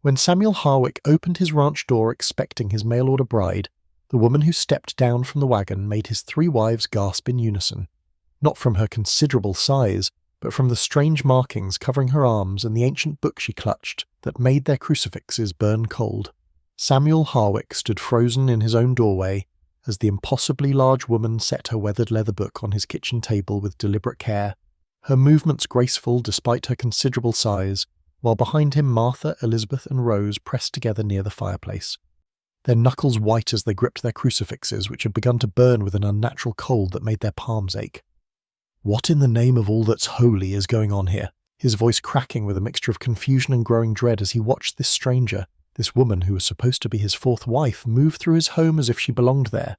When Samuel Harwick opened his ranch door expecting his mail-order bride, the woman who stepped down from the wagon made his 3 wives gasp in unison, not from her considerable size, but from the strange markings covering her arms and the ancient book she clutched that made their crucifixes burn cold. Samuel Harwick stood frozen in his own doorway as the impossibly large woman set her weathered leather book on his kitchen table with deliberate care, her movements graceful despite her considerable size, while behind him Martha, Elizabeth and Rose pressed together near the fireplace, their knuckles white as they gripped their crucifixes, which had begun to burn with an unnatural cold that made their palms ache. "What in the name of all that's holy is going on here?" His voice cracking with a mixture of confusion and growing dread as he watched this stranger, this woman who was supposed to be his 4th wife, move through his home as if she belonged there,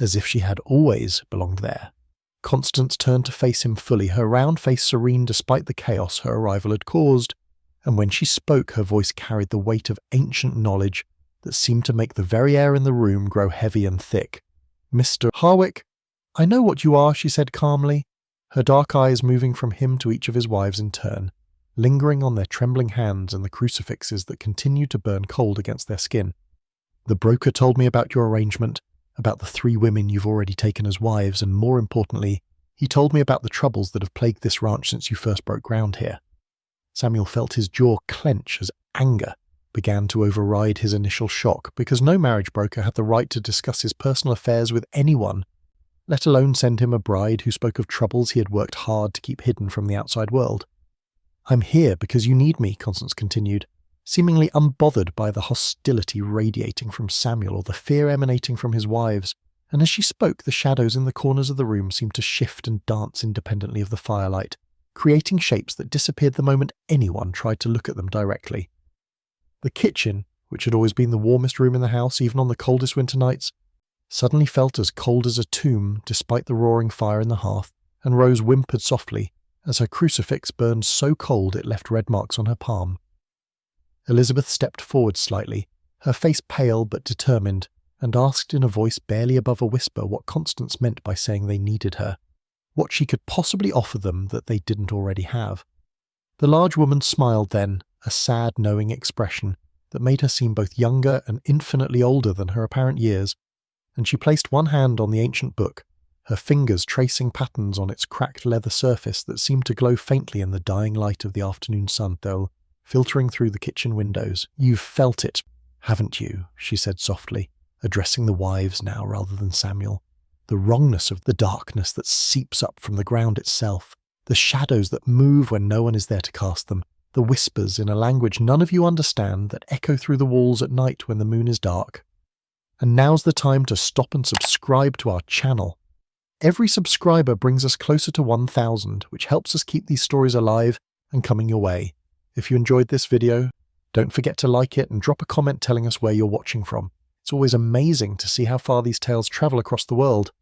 as if she had always belonged there. Constance turned to face him fully, her round face serene despite the chaos her arrival had caused, and when she spoke her voice carried the weight of ancient knowledge that seemed to make the very air in the room grow heavy and thick. "Mr. Harwick, I know what you are," she said calmly, her dark eyes moving from him to each of his wives in turn, lingering on their trembling hands and the crucifixes that continued to burn cold against their skin. "The broker told me about your arrangement, about the 3 women you've already taken as wives, and more importantly, he told me about the troubles that have plagued this ranch since you first broke ground here." Samuel felt his jaw clench as anger began to override his initial shock, because no marriage broker had the right to discuss his personal affairs with anyone, let alone send him a bride who spoke of troubles he had worked hard to keep hidden from the outside world. "I'm here because you need me," Constance continued, seemingly unbothered by the hostility radiating from Samuel or the fear emanating from his wives, and as she spoke the shadows in the corners of the room seemed to shift and dance independently of the firelight, creating shapes that disappeared the moment anyone tried to look at them directly. The kitchen, which had always been the warmest room in the house even on the coldest winter nights, suddenly felt as cold as a tomb despite the roaring fire in the hearth, and Rose whimpered softly as her crucifix burned so cold it left red marks on her palm. Elizabeth stepped forward slightly, her face pale but determined, and asked in a voice barely above a whisper what Constance meant by saying they needed her, what she could possibly offer them that they didn't already have. The large woman smiled then, a sad, knowing expression that made her seem both younger and infinitely older than her apparent years, and she placed one hand on the ancient book, her fingers tracing patterns on its cracked leather surface that seemed to glow faintly in the dying light of the afternoon sun, though, filtering through the kitchen windows. "You've felt it, haven't you?" she said softly, addressing the wives now rather than Samuel. "The wrongness of the darkness that seeps up from the ground itself, the shadows that move when no one is there to cast them, the whispers in a language none of you understand that echo through the walls at night when the moon is dark. And now's the time to stop and subscribe to our channel. Every subscriber brings us closer to 1,000, which helps us keep these stories alive and coming your way. If you enjoyed this video, don't forget to like it and drop a comment telling us where you're watching from. It's always amazing to see how far these tales travel across the world.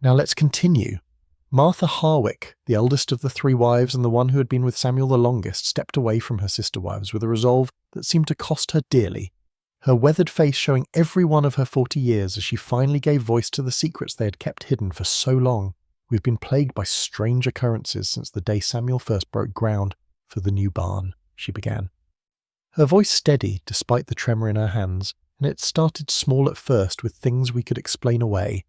Now let's continue. Martha Harwick, the eldest of the 3 wives and the one who had been with Samuel the longest, stepped away from her sister wives with a resolve that seemed to cost her dearly, her weathered face showing every one of her 40 years as she finally gave voice to the secrets they had kept hidden for so long. "We've been plagued by strange occurrences since the day Samuel first broke ground for the new barn," she began. Her voice steady despite the tremor in her hands, and it started small at first with things we could explain away,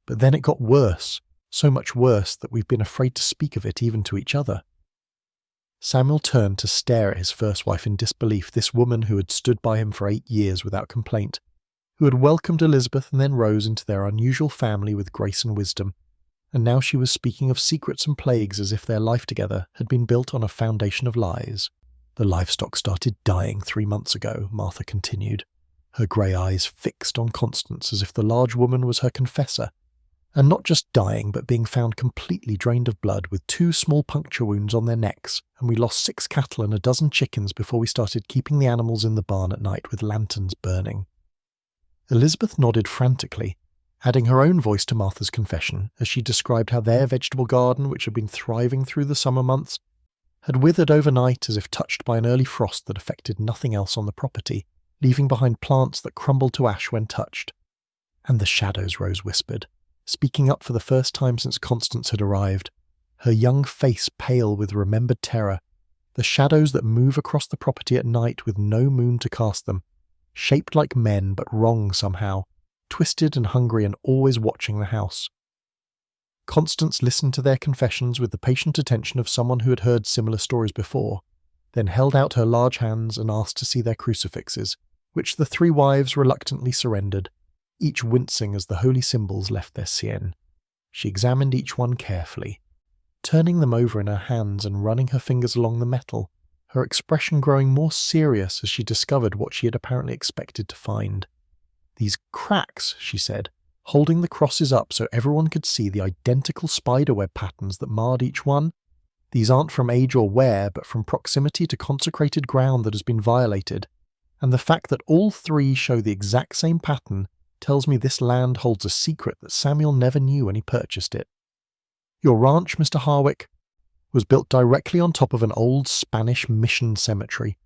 but then it got worse. So much worse that we've been afraid to speak of it even to each other. Samuel turned to stare at his first wife in disbelief, this woman who had stood by him for 8 years without complaint, who had welcomed Elizabeth and then Rose into their unusual family with grace and wisdom, and now she was speaking of secrets and plagues as if their life together had been built on a foundation of lies. "The livestock started dying 3 months ago," Martha continued, her grey eyes fixed on Constance as if the large woman was her confessor. "And not just dying, but being found completely drained of blood with 2 small puncture wounds on their necks, and we lost 6 cattle and a dozen chickens before we started keeping the animals in the barn at night with lanterns burning." Elizabeth nodded frantically, adding her own voice to Martha's confession as she described how their vegetable garden, which had been thriving through the summer months, had withered overnight as if touched by an early frost that affected nothing else on the property, leaving behind plants that crumbled to ash when touched. "And the shadows," Rose whispered, speaking up for the first time since Constance had arrived, her young face pale with remembered terror. the shadows that move across the property at night with no moon to cast them, shaped like men but wrong somehow, twisted and hungry and always watching the house. Constance listened to their confessions with the patient attention of someone who had heard similar stories before, then held out her large hands and asked to see their crucifixes, which the three wives reluctantly surrendered, each wincing as the holy symbols left their sien. She examined each one carefully, turning them over in her hands and running her fingers along the metal, her expression growing more serious as she discovered what she had apparently expected to find. "These cracks," she said, holding the crosses up so everyone could see the identical spiderweb patterns that marred each one. "These aren't from age or wear, but from proximity to consecrated ground that has been violated. And the fact that all three show the exact same pattern tells me this land holds a secret that Samuel never knew when he purchased it. Your ranch, Mr. Harwick, was built directly on top of an old Spanish mission cemetery,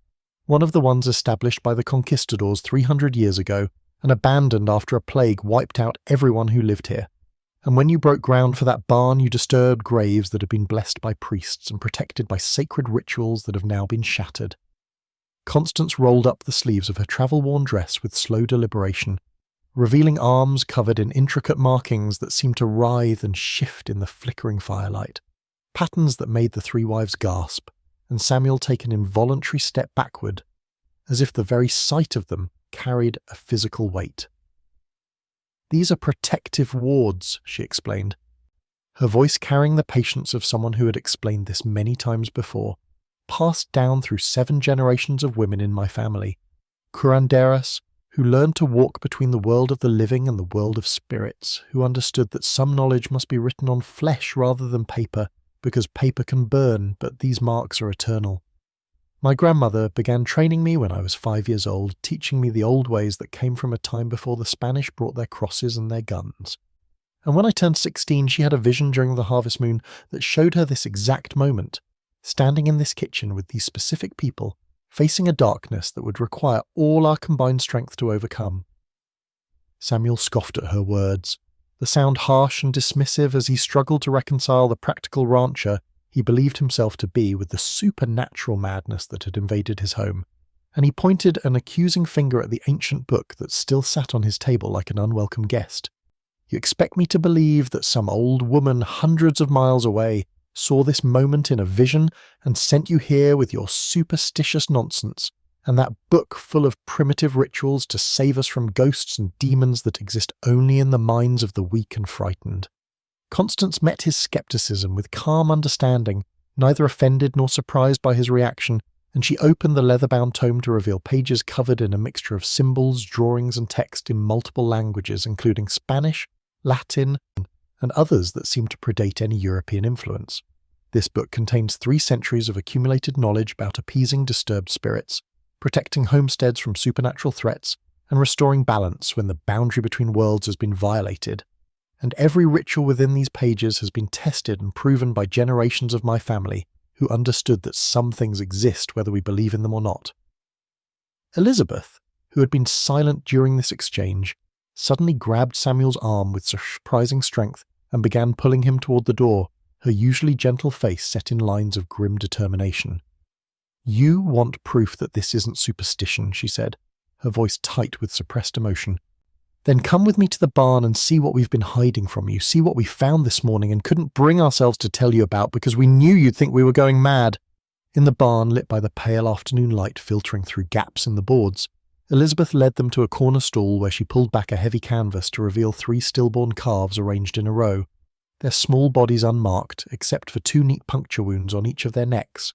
one of the ones established by the conquistadors 300 years ago and abandoned after a plague wiped out everyone who lived here. And when you broke ground for that barn, you disturbed graves that had been blessed by priests and protected by sacred rituals that have now been shattered." Constance rolled up the sleeves of her travel-worn dress with slow deliberation, revealing arms covered in intricate markings that seemed to writhe and shift in the flickering firelight, patterns that made the three wives gasp, and Samuel take an involuntary step backward, as if the very sight of them carried a physical weight. "These are protective wards," she explained, her voice carrying the patience of someone who had explained this many times before, passed down through 7 generations of women in my family, curanderas, who learned to walk between the world of the living and the world of spirits, who understood that some knowledge must be written on flesh rather than paper, because paper can burn, but these marks are eternal. My grandmother began training me when I was 5 years old, teaching me the old ways that came from a time before the Spanish brought their crosses and their guns. And when I turned 16, she had a vision during the harvest moon that showed her this exact moment, standing in this kitchen with these specific people, facing a darkness that would require all our combined strength to overcome." Samuel scoffed at her words, the sound harsh and dismissive as he struggled to reconcile the practical rancher he believed himself to be with the supernatural madness that had invaded his home, and he pointed an accusing finger at the ancient book that still sat on his table like an unwelcome guest. "You expect me to believe that some old woman hundreds of miles away saw this moment in a vision and sent you here with your superstitious nonsense, and that book full of primitive rituals to save us from ghosts and demons that exist only in the minds of the weak and frightened?" Constance met his skepticism with calm understanding, neither offended nor surprised by his reaction, and she opened the leather-bound tome to reveal pages covered in a mixture of symbols, drawings, and text in multiple languages, including Spanish, Latin, and others that seemed to predate any European influence. This book contains 3 centuries of accumulated knowledge about appeasing disturbed spirits, protecting homesteads from supernatural threats, and restoring balance when the boundary between worlds has been violated. And every ritual within these pages has been tested and proven by generations of my family, who understood that some things exist whether we believe in them or not. Elizabeth, who had been silent during this exchange, suddenly grabbed Samuel's arm with surprising strength and began pulling him toward the door, her usually gentle face set in lines of grim determination. "You want proof that this isn't superstition," she said, her voice tight with suppressed emotion. "Then come with me to the barn and see what we've been hiding from you, see what we found this morning and couldn't bring ourselves to tell you about because we knew you'd think we were going mad." In the barn, lit by the pale afternoon light filtering through gaps in the boards, Elizabeth led them to a corner stall where she pulled back a heavy canvas to reveal 3 stillborn calves arranged in a row, their small bodies unmarked except for 2 neat puncture wounds on each of their necks,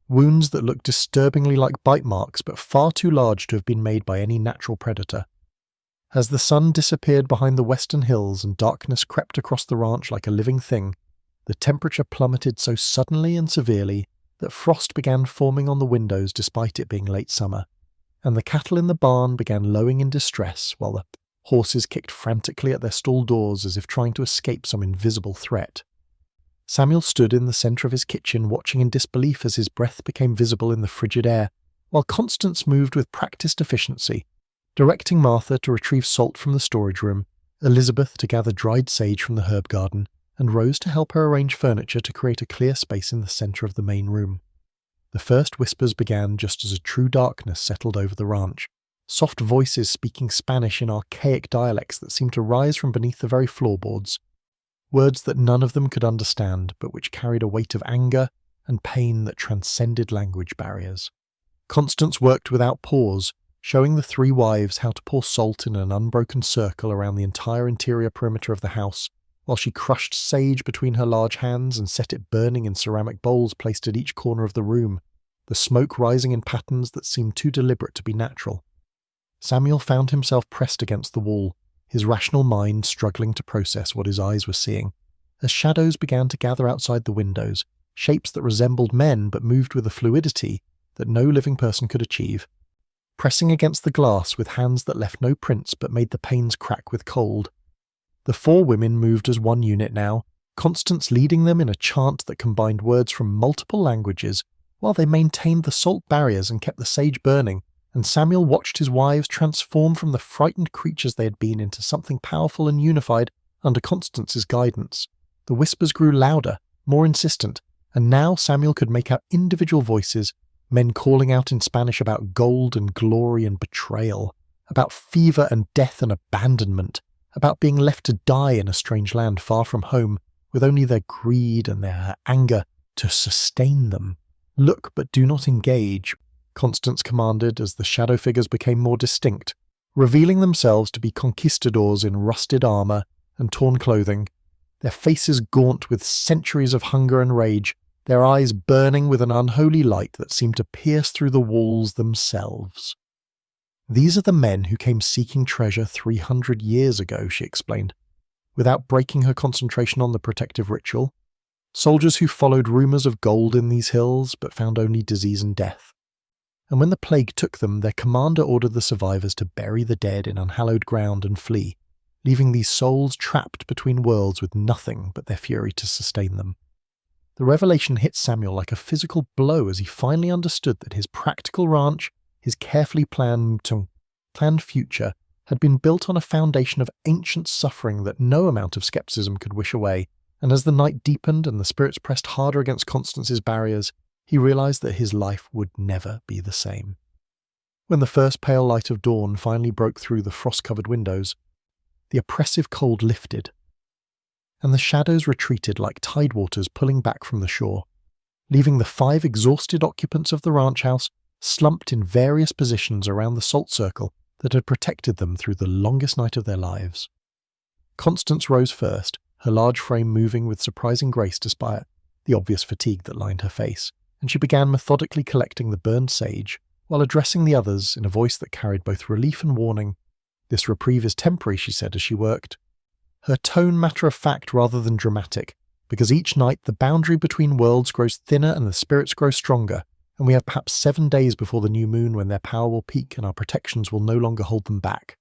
wounds that looked disturbingly like bite marks but far too large to have been made by any natural predator. As the sun disappeared behind the western hills and darkness crept across the ranch like a living thing, the temperature plummeted so suddenly and severely that frost began forming on the windows despite it being late summer, and the cattle in the barn began lowing in distress while the horses kicked frantically at their stall doors as if trying to escape some invisible threat. Samuel stood in the centre of his kitchen watching in disbelief as his breath became visible in the frigid air, while Constance moved with practised efficiency, directing Martha to retrieve salt from the storage room, Elizabeth to gather dried sage from the herb garden, and Rose to help her arrange furniture to create a clear space in the centre of the main room. The first whispers began just as a true darkness settled over the ranch. Soft voices speaking Spanish in archaic dialects that seemed to rise from beneath the very floorboards. Words that none of them could understand, but which carried a weight of anger and pain that transcended language barriers. Constance worked without pause, showing the three wives how to pour salt in an unbroken circle around the entire interior perimeter of the house, while she crushed sage between her large hands and set it burning in ceramic bowls placed at each corner of the room, the smoke rising in patterns that seemed too deliberate to be natural. Samuel found himself pressed against the wall, his rational mind struggling to process what his eyes were seeing, as shadows began to gather outside the windows, shapes that resembled men but moved with a fluidity that no living person could achieve. Pressing against the glass with hands that left no prints but made the panes crack with cold. The four women moved as one unit now, Constance leading them in a chant that combined words from multiple languages, while they maintained the salt barriers and kept the sage burning, and Samuel watched his wives transform from the frightened creatures they had been into something powerful and unified under Constance's guidance. The whispers grew louder, more insistent, and now Samuel could make out individual voices, men calling out in Spanish about gold and glory and betrayal, about fever and death and abandonment, about being left to die in a strange land far from home, with only their greed and their anger to sustain them. "Look, but do not engage," Constance commanded as the shadow figures became more distinct, revealing themselves to be conquistadors in rusted armour and torn clothing, their faces gaunt with centuries of hunger and rage, their eyes burning with an unholy light that seemed to pierce through the walls themselves. "These are the men who came seeking treasure 300 years ago," she explained, without breaking her concentration on the protective ritual. "Soldiers who followed rumours of gold in these hills, but found only disease and death. And when the plague took them, their commander ordered the survivors to bury the dead in unhallowed ground and flee, leaving these souls trapped between worlds with nothing but their fury to sustain them." The revelation hit Samuel like a physical blow as he finally understood that his practical ranch, his carefully planned future, had been built on a foundation of ancient suffering that no amount of skepticism could wish away, and as the night deepened and the spirits pressed harder against Constance's barriers, he realized that his life would never be the same. When the first pale light of dawn finally broke through the frost-covered windows, the oppressive cold lifted, and the shadows retreated like tidewaters pulling back from the shore, leaving the 5 exhausted occupants of the ranch house slumped in various positions around the salt circle that had protected them through the longest night of their lives. Constance rose first, her large frame moving with surprising grace despite the obvious fatigue that lined her face, and she began methodically collecting the burned sage, while addressing the others in a voice that carried both relief and warning. "This reprieve is temporary," she said as she worked, her tone matter-of-fact rather than dramatic, "because each night the boundary between worlds grows thinner and the spirits grow stronger, and we have perhaps 7 days before the new moon when their power will peak and our protections will no longer hold them back."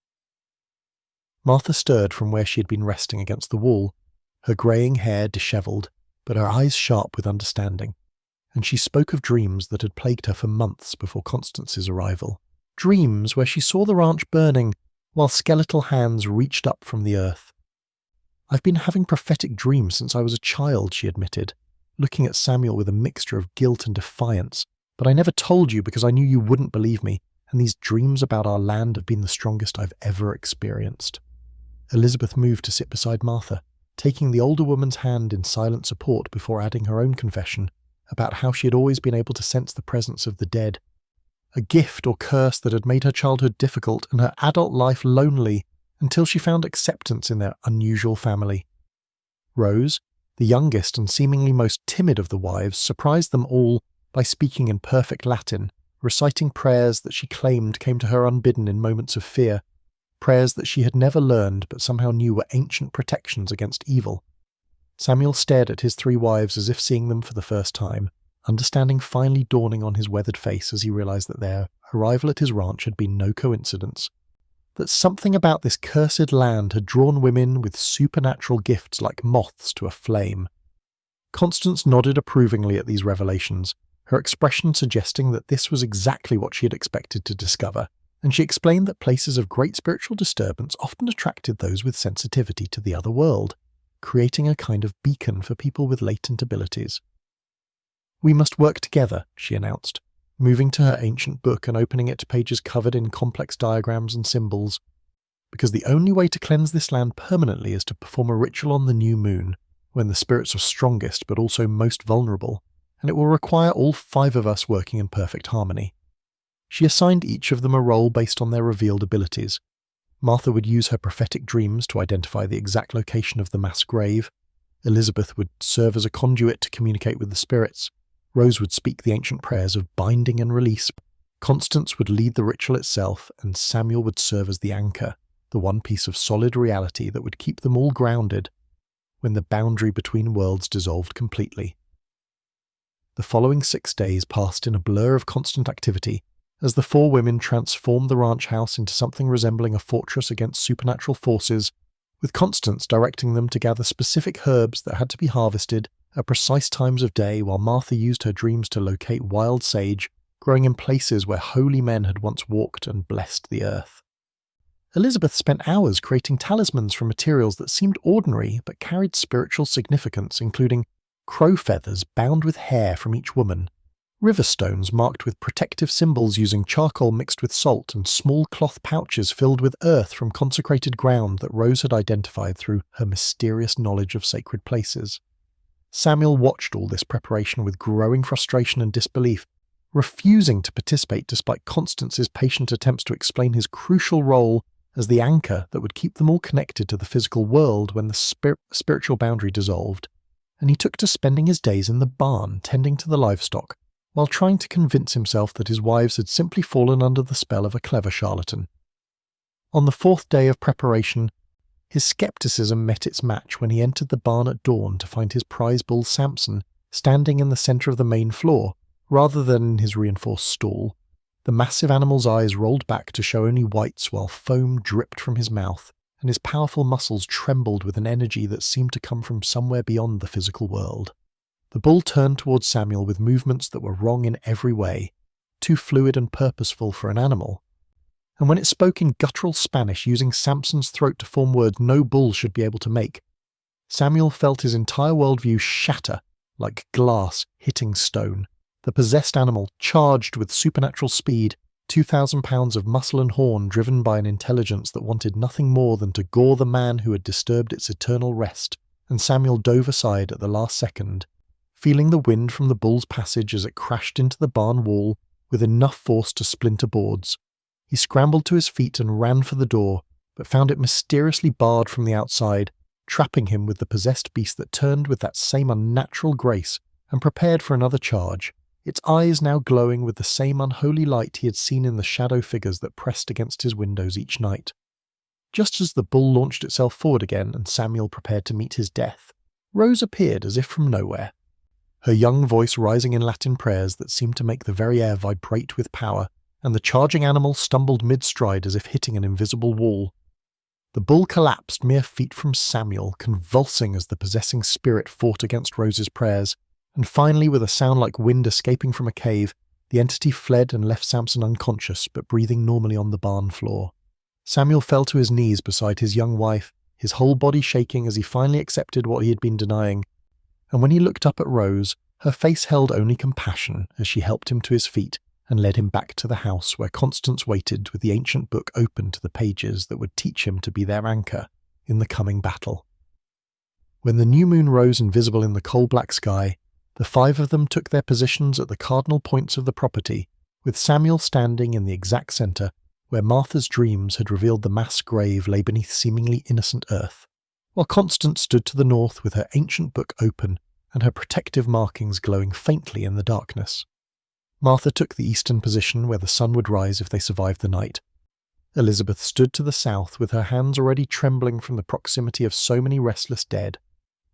Martha stirred from where she had been resting against the wall, her greying hair dishevelled, but her eyes sharp with understanding, and she spoke of dreams that had plagued her for months before Constance's arrival. Dreams where she saw the ranch burning, while skeletal hands reached up from the earth. "I've been having prophetic dreams since I was a child," she admitted, looking at Samuel with a mixture of guilt and defiance, "but I never told you because I knew you wouldn't believe me, and these dreams about our land have been the strongest I've ever experienced." Elizabeth moved to sit beside Martha, taking the older woman's hand in silent support before adding her own confession about how she had always been able to sense the presence of the dead, a gift or curse that had made her childhood difficult and her adult life lonely until she found acceptance in their unusual family. Rose, the youngest and seemingly most timid of the wives, surprised them all by speaking in perfect Latin, reciting prayers that she claimed came to her unbidden in moments of fear, prayers that she had never learned but somehow knew were ancient protections against evil. Samuel stared at his 3 wives as if seeing them for the first time, understanding finally dawning on his weathered face as he realized that their arrival at his ranch had been no coincidence, that something about this cursed land had drawn women with supernatural gifts like moths to a flame. Constance nodded approvingly at these revelations, her expression suggesting that this was exactly what she had expected to discover, and she explained that places of great spiritual disturbance often attracted those with sensitivity to the other world, creating a kind of beacon for people with latent abilities. "We must work together," she announced, moving to her ancient book and opening it to pages covered in complex diagrams and symbols. "Because the only way to cleanse this land permanently is to perform a ritual on the new moon, when the spirits are strongest but also most vulnerable, and it will require all 5 of us working in perfect harmony." She assigned each of them a role based on their revealed abilities. Martha would use her prophetic dreams to identify the exact location of the mass grave. Elizabeth would serve as a conduit to communicate with the spirits. Rose would speak the ancient prayers of binding and release. Constance would lead the ritual itself, and Samuel would serve as the anchor, the one piece of solid reality that would keep them all grounded when the boundary between worlds dissolved completely. The following 6 days passed in a blur of constant activity as the 4 women transformed the ranch house into something resembling a fortress against supernatural forces, with Constance directing them to gather specific herbs that had to be harvested at precise times of day, while Martha used her dreams to locate wild sage growing in places where holy men had once walked and blessed the earth. Elizabeth spent hours creating talismans from materials that seemed ordinary but carried spiritual significance, including crow feathers bound with hair from each woman, river stones marked with protective symbols using charcoal mixed with salt, and small cloth pouches filled with earth from consecrated ground that Rose had identified through her mysterious knowledge of sacred places. Samuel watched all this preparation with growing frustration and disbelief, refusing to participate despite Constance's patient attempts to explain his crucial role as the anchor that would keep them all connected to the physical world when the spiritual boundary dissolved, and he took to spending his days in the barn tending to the livestock, while trying to convince himself that his wives had simply fallen under the spell of a clever charlatan. On the 4th day of preparation, his skepticism met its match when he entered the barn at dawn to find his prize bull Samson standing in the centre of the main floor, rather than in his reinforced stall. The massive animal's eyes rolled back to show only whites while foam dripped from his mouth, and his powerful muscles trembled with an energy that seemed to come from somewhere beyond the physical world. The bull turned towards Samuel with movements that were wrong in every way, too fluid and purposeful for an animal. And when it spoke in guttural Spanish using Samson's throat to form words no bull should be able to make, Samuel felt his entire worldview shatter like glass hitting stone. The possessed animal charged with supernatural speed, 2,000 pounds of muscle and horn driven by an intelligence that wanted nothing more than to gore the man who had disturbed its eternal rest, and Samuel dove aside at the last second, feeling the wind from the bull's passage as it crashed into the barn wall with enough force to splinter boards. He scrambled to his feet and ran for the door, but found it mysteriously barred from the outside, trapping him with the possessed beast that turned with that same unnatural grace and prepared for another charge, its eyes now glowing with the same unholy light he had seen in the shadow figures that pressed against his windows each night. Just as the bull launched itself forward again and Samuel prepared to meet his death, Rose appeared as if from nowhere, her young voice rising in Latin prayers that seemed to make the very air vibrate with power, and the charging animal stumbled mid-stride as if hitting an invisible wall. The bull collapsed mere feet from Samuel, convulsing as the possessing spirit fought against Rose's prayers, and finally, with a sound like wind escaping from a cave, the entity fled and left Samson unconscious but breathing normally on the barn floor. Samuel fell to his knees beside his young wife, his whole body shaking as he finally accepted what he had been denying, and when he looked up at Rose, her face held only compassion as she helped him to his feet and led him back to the house where Constance waited with the ancient book open to the pages that would teach him to be their anchor in the coming battle. When the new moon rose invisible in the coal-black sky, the 5 of them took their positions at the cardinal points of the property, with Samuel standing in the exact centre where Martha's dreams had revealed the mass grave lay beneath seemingly innocent earth, while Constance stood to the north with her ancient book open and her protective markings glowing faintly in the darkness. Martha took the eastern position where the sun would rise if they survived the night. Elizabeth stood to the south with her hands already trembling from the proximity of so many restless dead,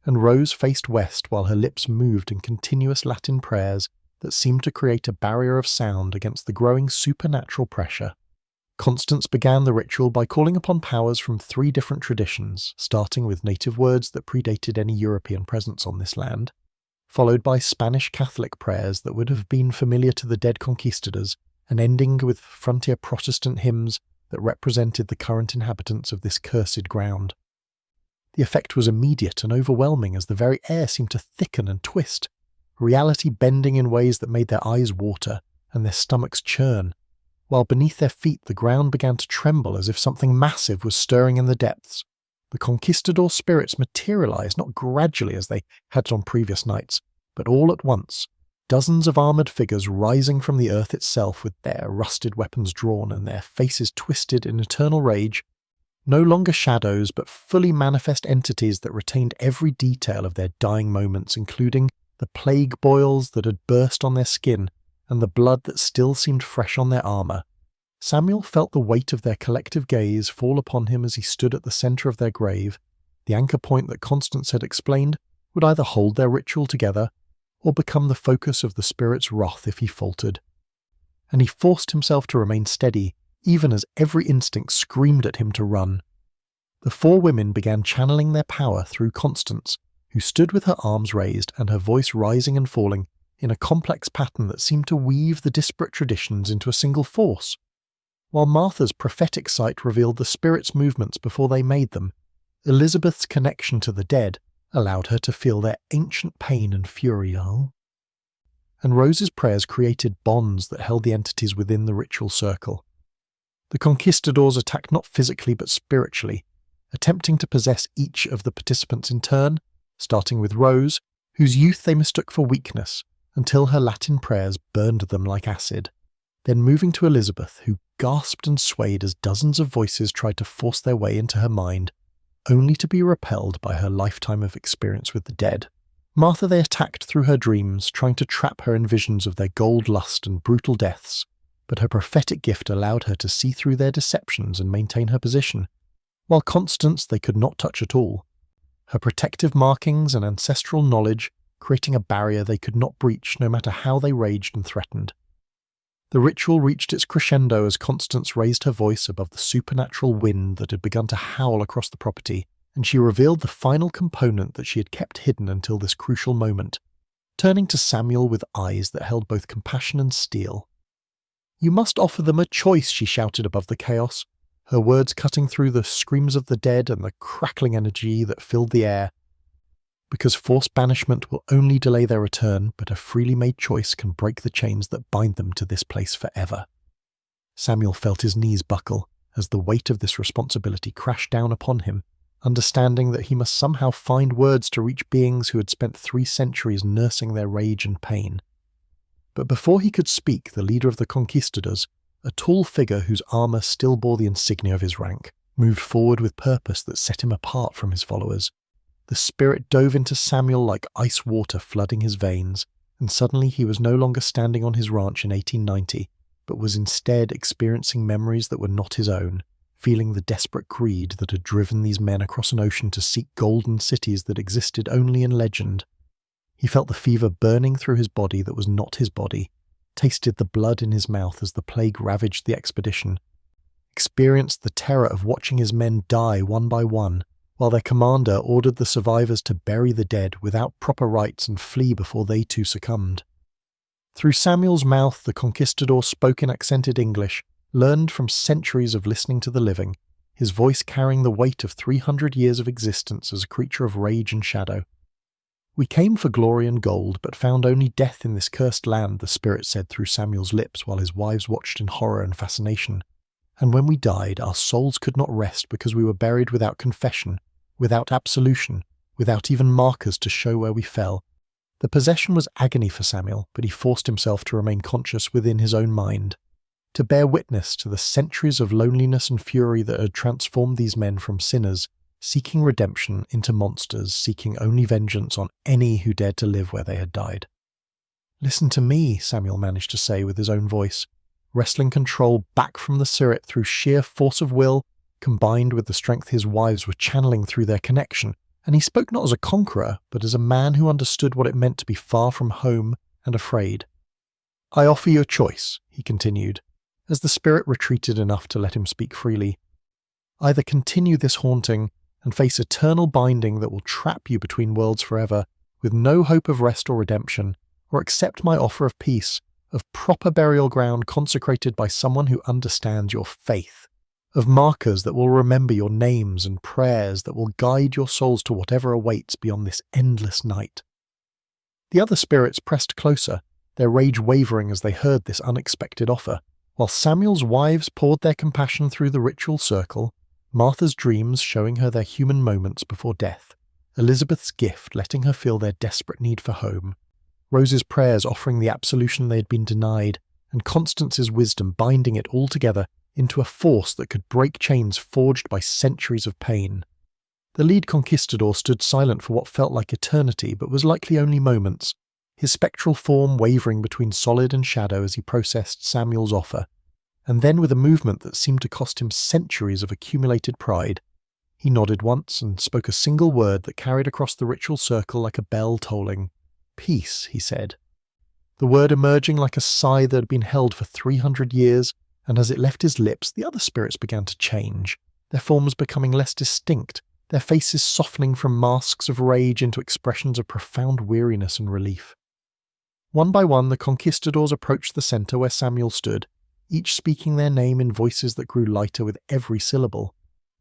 and Rose faced west while her lips moved in continuous Latin prayers that seemed to create a barrier of sound against the growing supernatural pressure. Constance began the ritual by calling upon powers from 3 different traditions, starting with native words that predated any European presence on this land, followed by Spanish Catholic prayers that would have been familiar to the dead conquistadors, and ending with frontier Protestant hymns that represented the current inhabitants of this cursed ground. The effect was immediate and overwhelming as the very air seemed to thicken and twist, reality bending in ways that made their eyes water and their stomachs churn, while beneath their feet the ground began to tremble as if something massive was stirring in the depths. The conquistador spirits materialized not gradually as they had on previous nights, but all at once, dozens of armored figures rising from the earth itself with their rusted weapons drawn and their faces twisted in eternal rage, no longer shadows but fully manifest entities that retained every detail of their dying moments, including the plague boils that had burst on their skin and the blood that still seemed fresh on their armor. Samuel felt the weight of their collective gaze fall upon him as he stood at the center of their grave. The anchor point that Constance had explained would either hold their ritual together or become the focus of the spirit's wrath if he faltered. And he forced himself to remain steady, even as every instinct screamed at him to run. The four women began channeling their power through Constance, who stood with her arms raised and her voice rising and falling in a complex pattern that seemed to weave the disparate traditions into a single force. While Martha's prophetic sight revealed the spirit's movements before they made them, Elizabeth's connection to the dead allowed her to feel their ancient pain and fury. And Rose's prayers created bonds that held the entities within the ritual circle. The conquistadors attacked not physically but spiritually, attempting to possess each of the participants in turn, starting with Rose, whose youth they mistook for weakness, until her Latin prayers burned them like acid, then moving to Elizabeth, who gasped and swayed as dozens of voices tried to force their way into her mind, only to be repelled by her lifetime of experience with the dead. Martha they attacked through her dreams, trying to trap her in visions of their gold lust and brutal deaths, but her prophetic gift allowed her to see through their deceptions and maintain her position, while Constance they could not touch at all, her protective markings and ancestral knowledge creating a barrier they could not breach no matter how they raged and threatened. The ritual reached its crescendo as Constance raised her voice above the supernatural wind that had begun to howl across the property, and she revealed the final component that she had kept hidden until this crucial moment, turning to Samuel with eyes that held both compassion and steel. "You must offer them a choice," she shouted above the chaos, her words cutting through the screams of the dead and the crackling energy that filled the air. Because forced banishment will only delay their return, but a freely made choice can break the chains that bind them to this place forever. Samuel felt his knees buckle as the weight of this responsibility crashed down upon him, understanding that he must somehow find words to reach beings who had spent 3 centuries nursing their rage and pain. But before he could speak, the leader of the conquistadors, a tall figure whose armor still bore the insignia of his rank, moved forward with purpose that set him apart from his followers. The spirit dove into Samuel like ice water flooding his veins, and suddenly he was no longer standing on his ranch in 1890, but was instead experiencing memories that were not his own, feeling the desperate greed that had driven these men across an ocean to seek golden cities that existed only in legend. He felt the fever burning through his body that was not his body, tasted the blood in his mouth as the plague ravaged the expedition, experienced the terror of watching his men die one by one, while their commander ordered the survivors to bury the dead without proper rites and flee before they too succumbed. Through Samuel's mouth, the conquistador spoke in accented English, learned from centuries of listening to the living, his voice carrying the weight of 300 years of existence as a creature of rage and shadow. "We came for glory and gold, but found only death in this cursed land," the spirit said through Samuel's lips while his wives watched in horror and fascination. "And when we died, our souls could not rest because we were buried without confession, without absolution, without even markers to show where we fell." The possession was agony for Samuel, but he forced himself to remain conscious within his own mind, to bear witness to the centuries of loneliness and fury that had transformed these men from sinners, seeking redemption, into monsters, seeking only vengeance on any who dared to live where they had died. "Listen to me," Samuel managed to say with his own voice, wresting control back from the spirit through sheer force of will, combined with the strength his wives were channeling through their connection, and he spoke not as a conqueror, but as a man who understood what it meant to be far from home and afraid. "I offer you a choice," he continued, as the spirit retreated enough to let him speak freely. "Either continue this haunting and face eternal binding that will trap you between worlds forever, with no hope of rest or redemption, or accept my offer of peace, of proper burial ground consecrated by someone who understands your faith, of markers that will remember your names and prayers that will guide your souls to whatever awaits beyond this endless night." The other spirits pressed closer, their rage wavering as they heard this unexpected offer. While Samuel's wives poured their compassion through the ritual circle, Martha's dreams showing her their human moments before death, Elizabeth's gift letting her feel their desperate need for home, Rose's prayers offering the absolution they had been denied, and Constance's wisdom binding it all together into a force that could break chains forged by centuries of pain. The lead conquistador stood silent for what felt like eternity but was likely only moments, his spectral form wavering between solid and shadow as he processed Samuel's offer, and then with a movement that seemed to cost him centuries of accumulated pride, he nodded once and spoke a single word that carried across the ritual circle like a bell tolling. "Peace," he said. The word emerging like a sigh that had been held for 300 years, and as it left his lips, the other spirits began to change, their forms becoming less distinct, their faces softening from masks of rage into expressions of profound weariness and relief. One by one, the conquistadors approached the centre where Samuel stood, each speaking their name in voices that grew lighter with every syllable,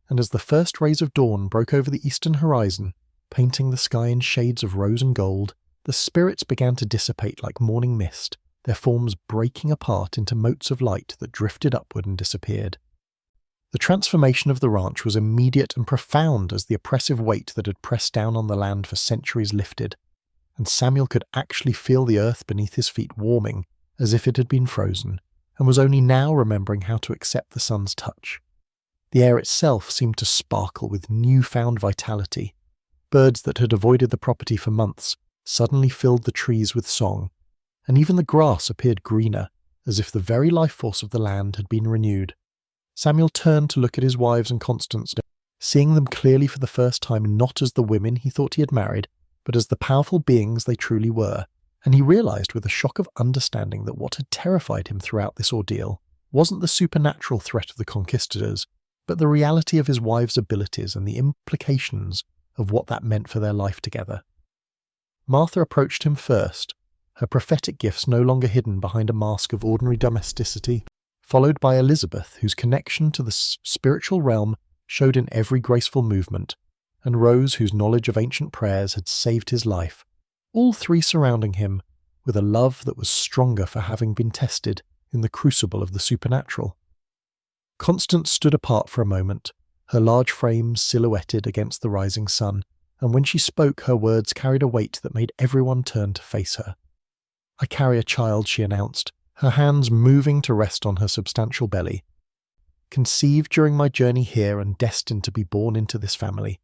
and as the first rays of dawn broke over the eastern horizon, painting the sky in shades of rose and gold, the spirits began to dissipate like morning mist, their forms breaking apart into motes of light that drifted upward and disappeared. The transformation of the ranch was immediate and profound as the oppressive weight that had pressed down on the land for centuries lifted, and Samuel could actually feel the earth beneath his feet warming as if it had been frozen, and was only now remembering how to accept the sun's touch. The air itself seemed to sparkle with newfound vitality. Birds that had avoided the property for months suddenly filled the trees with song, and even the grass appeared greener, as if the very life force of the land had been renewed. Samuel turned to look at his wives and Constance, seeing them clearly for the first time not as the women he thought he had married, but as the powerful beings they truly were, and he realized with a shock of understanding that what had terrified him throughout this ordeal wasn't the supernatural threat of the conquistadors, but the reality of his wives' abilities and the implications of what that meant for their life together. Martha approached him first, her prophetic gifts no longer hidden behind a mask of ordinary domesticity, followed by Elizabeth, whose connection to the spiritual realm showed in every graceful movement, and Rose, whose knowledge of ancient prayers had saved his life, all three surrounding him with a love that was stronger for having been tested in the crucible of the supernatural. Constance stood apart for a moment, her large frame silhouetted against the rising sun, and when she spoke, her words carried a weight that made everyone turn to face her. "I carry a child," she announced, her hands moving to rest on her substantial belly. "Conceived during my journey here and destined to be born into this family.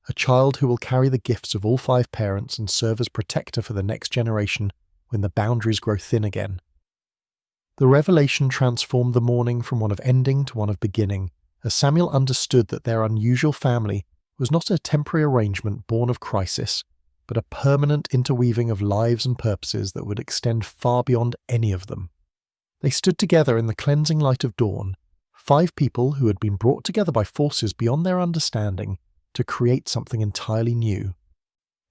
A child who will carry the gifts of all 5 parents and serve as protector for the next generation when the boundaries grow thin again." The revelation transformed the morning from one of ending to one of beginning, as Samuel understood that their unusual family was not a temporary arrangement born of crisis, but a permanent interweaving of lives and purposes that would extend far beyond any of them. They stood together in the cleansing light of dawn, 5 people who had been brought together by forces beyond their understanding to create something entirely new.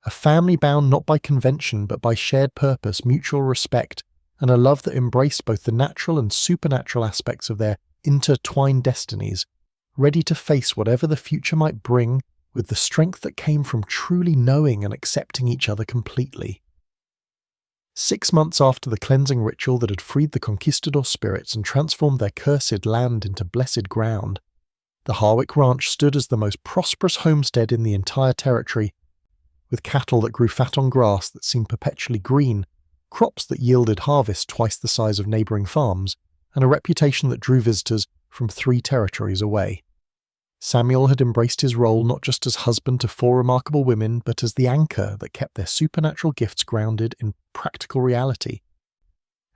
A family bound not by convention but by shared purpose, mutual respect, and a love that embraced both the natural and supernatural aspects of their intertwined destinies, ready to face whatever the future might bring with the strength that came from truly knowing and accepting each other completely. 6 months after the cleansing ritual that had freed the conquistador spirits and transformed their cursed land into blessed ground, the Harwick Ranch stood as the most prosperous homestead in the entire territory, with cattle that grew fat on grass that seemed perpetually green, crops that yielded harvests twice the size of neighbouring farms, and a reputation that drew visitors from 3 territories away. Samuel had embraced his role not just as husband to 4 remarkable women, but as the anchor that kept their supernatural gifts grounded in practical reality.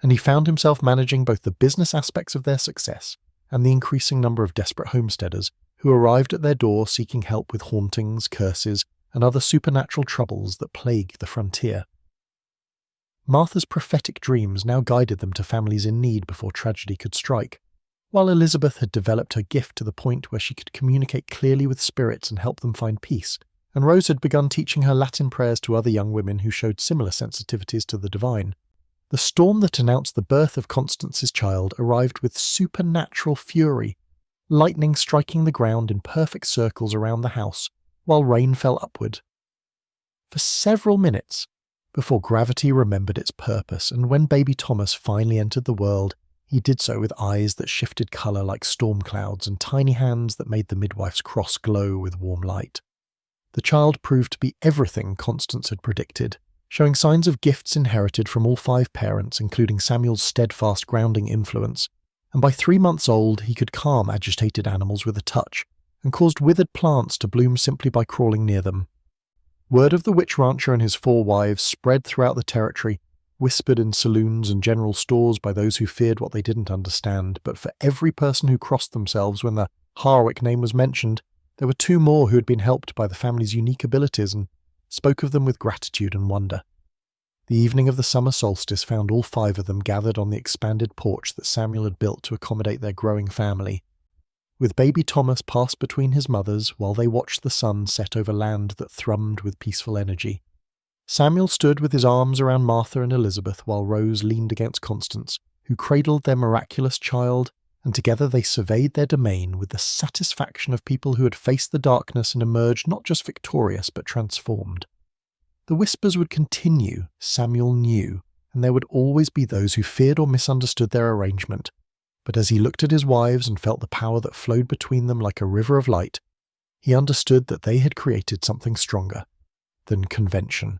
And he found himself managing both the business aspects of their success and the increasing number of desperate homesteaders who arrived at their door seeking help with hauntings, curses, and other supernatural troubles that plagued the frontier. Martha's prophetic dreams now guided them to families in need before tragedy could strike, while Elizabeth had developed her gift to the point where she could communicate clearly with spirits and help them find peace, and Rose had begun teaching her Latin prayers to other young women who showed similar sensitivities to the divine. The storm that announced the birth of Constance's child arrived with supernatural fury, lightning striking the ground in perfect circles around the house, while rain fell upward. For several minutes, before gravity remembered its purpose, and when baby Thomas finally entered the world, he did so with eyes that shifted colour like storm clouds and tiny hands that made the midwife's cross glow with warm light. The child proved to be everything Constance had predicted, showing signs of gifts inherited from all 5 parents, including Samuel's steadfast grounding influence, and by 3 months old he could calm agitated animals with a touch, and caused withered plants to bloom simply by crawling near them. Word of the witch rancher and his 4 wives spread throughout the territory, whispered in saloons and general stores by those who feared what they didn't understand, but for every person who crossed themselves when the Harwick name was mentioned, there were 2 more who had been helped by the family's unique abilities and spoke of them with gratitude and wonder. The evening of the summer solstice found all 5 of them gathered on the expanded porch that Samuel had built to accommodate their growing family. With baby Thomas passed between his mothers while they watched the sun set over land that thrummed with peaceful energy. Samuel stood with his arms around Martha and Elizabeth while Rose leaned against Constance, who cradled their miraculous child, and together they surveyed their domain with the satisfaction of people who had faced the darkness and emerged not just victorious but transformed. The whispers would continue, Samuel knew, and there would always be those who feared or misunderstood their arrangement. But as he looked at his wives and felt the power that flowed between them like a river of light, he understood that they had created something stronger than convention,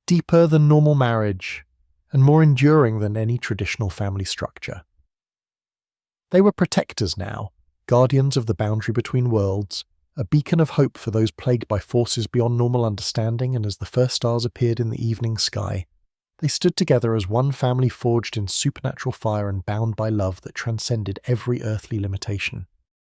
deeper than normal marriage, and more enduring than any traditional family structure. They were protectors now, guardians of the boundary between worlds, a beacon of hope for those plagued by forces beyond normal understanding, and as the first stars appeared in the evening sky, they stood together as one family forged in supernatural fire and bound by love that transcended every earthly limitation.